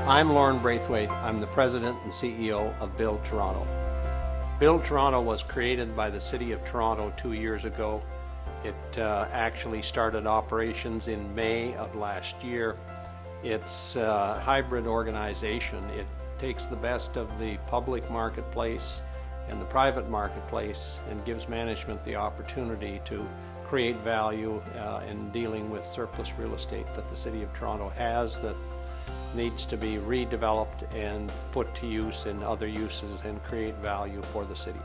I'm Lorne Braithwaite. I'm the President and CEO of Build Toronto. Build Toronto was created by the City of Toronto 2 years ago. It actually started operations in May of last year. It's a hybrid organization. It takes the best of the public marketplace and the private marketplace and gives management the opportunity to create value in dealing with surplus real estate that the City of Toronto has that needs to be redeveloped and put to use in other uses and create value for the city.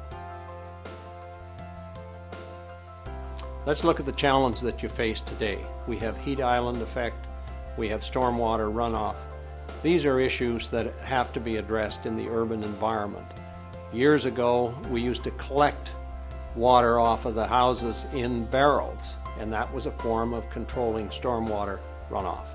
Let's look at the challenge that you face today. We have heat island effect, we have stormwater runoff. These are issues that have to be addressed in the urban environment. Years ago, we used to collect water off of the houses in barrels, and that was a form of controlling stormwater runoff.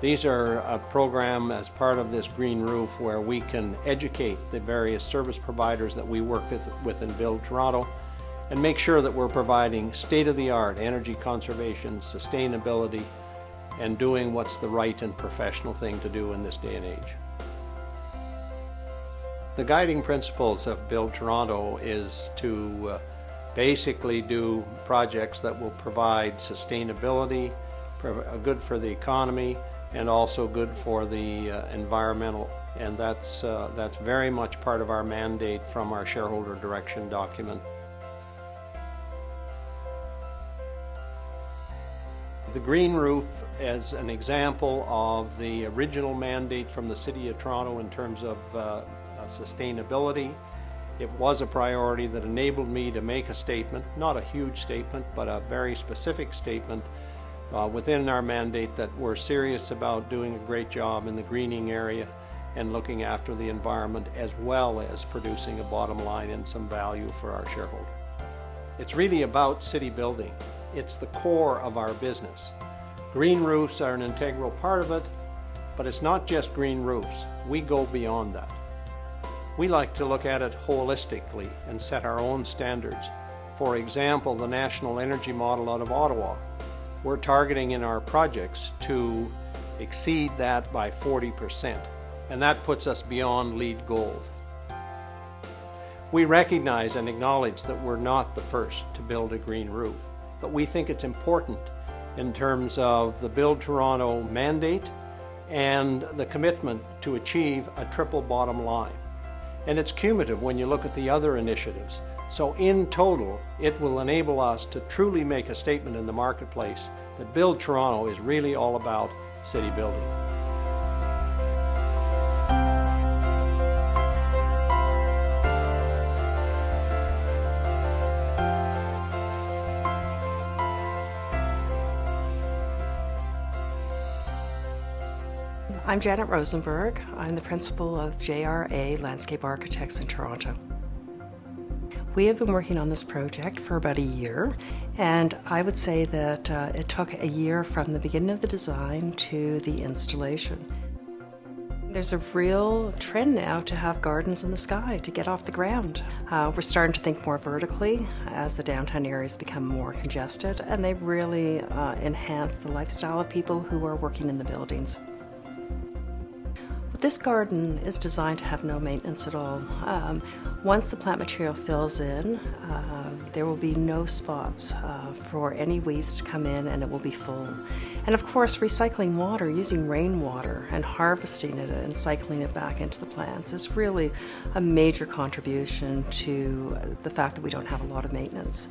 These are a program as part of this green roof where we can educate the various service providers that we work with in Build Toronto and make sure that we're providing state-of-the-art energy conservation, sustainability, and doing what's the right and professional thing to do in this day and age. The guiding principles of Build Toronto is to basically do projects that will provide sustainability, good for the economy, and also good for the environmental. And that's very much part of our mandate from our shareholder direction document. The green roof is an example of the original mandate from the City of Toronto in terms of sustainability. It was a priority that enabled me to make a statement, not a huge statement, but a very specific statement within our mandate that we're serious about doing a great job in the greening area and looking after the environment as well as producing a bottom line and some value for our shareholder. It's really about city building. It's the core of our business. Green roofs are an integral part of it, but it's not just green roofs. We go beyond that. We like to look at it holistically and set our own standards. For example, the National Energy Model out of Ottawa. We're targeting in our projects to exceed that by 40%, and that puts us beyond LEED Gold. We recognize and acknowledge that we're not the first to build a green roof, but we think it's important in terms of the Build Toronto mandate and the commitment to achieve a triple bottom line. And it's cumulative when you look at the other initiatives. So in total, it will enable us to truly make a statement in the marketplace that Build Toronto is really all about city building. I'm Janet Rosenberg. I'm the principal of JRA Landscape Architects in Toronto. We have been working on this project for about a year, and I would say that it took a year from the beginning of the design to the installation. There's a real trend now to have gardens in the sky, to get off the ground. We're starting to think more vertically as the downtown areas become more congested, and they really enhance the lifestyle of people who are working in the buildings. This garden is designed to have no maintenance at all. Once the plant material fills in, there will be no spots for any weeds to come in, and it will be full. And of course, recycling water, using rainwater and harvesting it and cycling it back into the plants is really a major contribution to the fact that we don't have a lot of maintenance.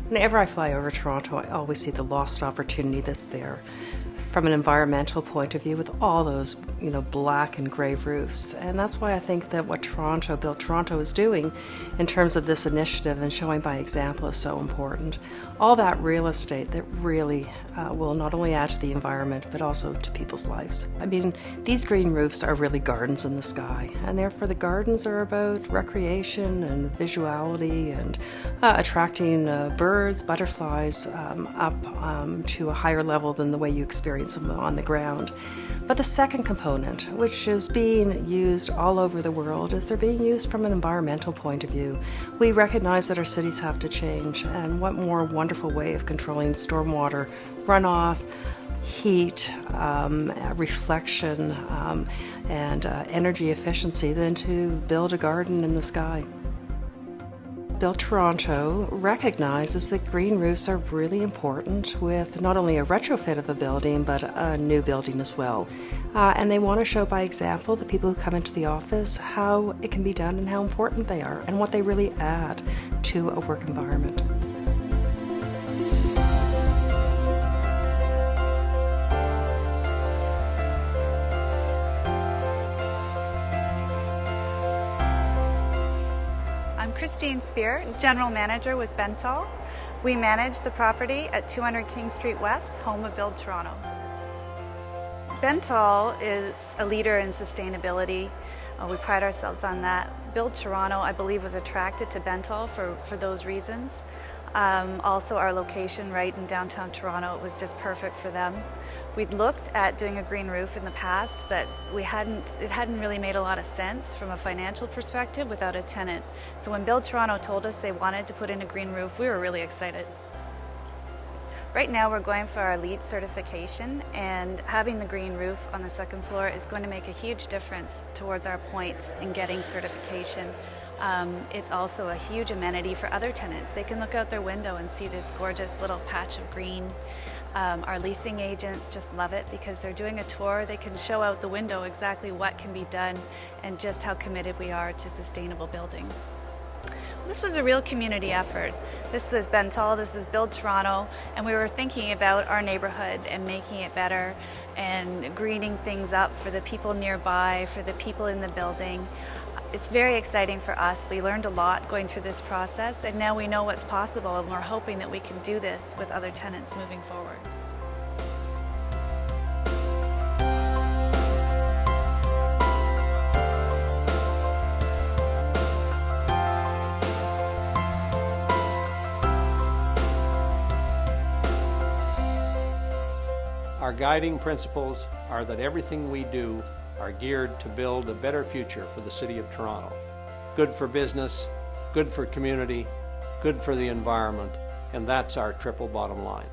Whenever I fly over Toronto, I always see the lost opportunity that's there from an environmental point of view with all those, black and gray roofs. And that's why I think that what Build Toronto is doing in terms of this initiative and showing by example is so important. All that real estate that really will not only add to the environment but also to people's lives. I mean, these green roofs are really gardens in the sky, and therefore the gardens are about recreation and visuality and attracting birds, butterflies up to a higher level than the way you experience them on the ground. But the second component, which is being used all over the world, is they're being used from an environmental point of view. We recognize that our cities have to change, and what more wonderful way of controlling stormwater runoff, heat, reflection, and energy efficiency than to build a garden in the sky. Build Toronto recognizes that green roofs are really important with not only a retrofit of a building but a new building as well. And they want to show by example the people who come into the office how it can be done and how important they are and what they really add to a work environment. I'm Christine Spear, General Manager with Bentall. We manage the property at 200 King Street West, home of Build Toronto. Bentall is a leader in sustainability. We pride ourselves on that. Build Toronto, I believe, was attracted to Bentall for those reasons. Also, our location right in downtown Toronto, it was just perfect for them. We'd looked at doing a green roof in the past, but it hadn't really made a lot of sense from a financial perspective without a tenant. So when Build Toronto told us they wanted to put in a green roof, we were really excited. Right now we're going for our LEED certification, and having the green roof on the second floor is going to make a huge difference towards our points in getting certification. It's also a huge amenity for other tenants. They can look out their window and see this gorgeous little patch of green. Our leasing agents just love it because they're doing a tour. They can show out the window exactly what can be done and just how committed we are to sustainable building. This was a real community effort. This was Bentall, this was Build Toronto, and we were thinking about our neighborhood and making it better and greening things up for the people nearby, for the people in the building. It's very exciting for us. We learned a lot going through this process, and now we know what's possible, and we're hoping that we can do this with other tenants moving forward. Our guiding principles are that everything we do are geared to build a better future for the City of Toronto. Good for business, good for community, good for the environment, and that's our triple bottom line.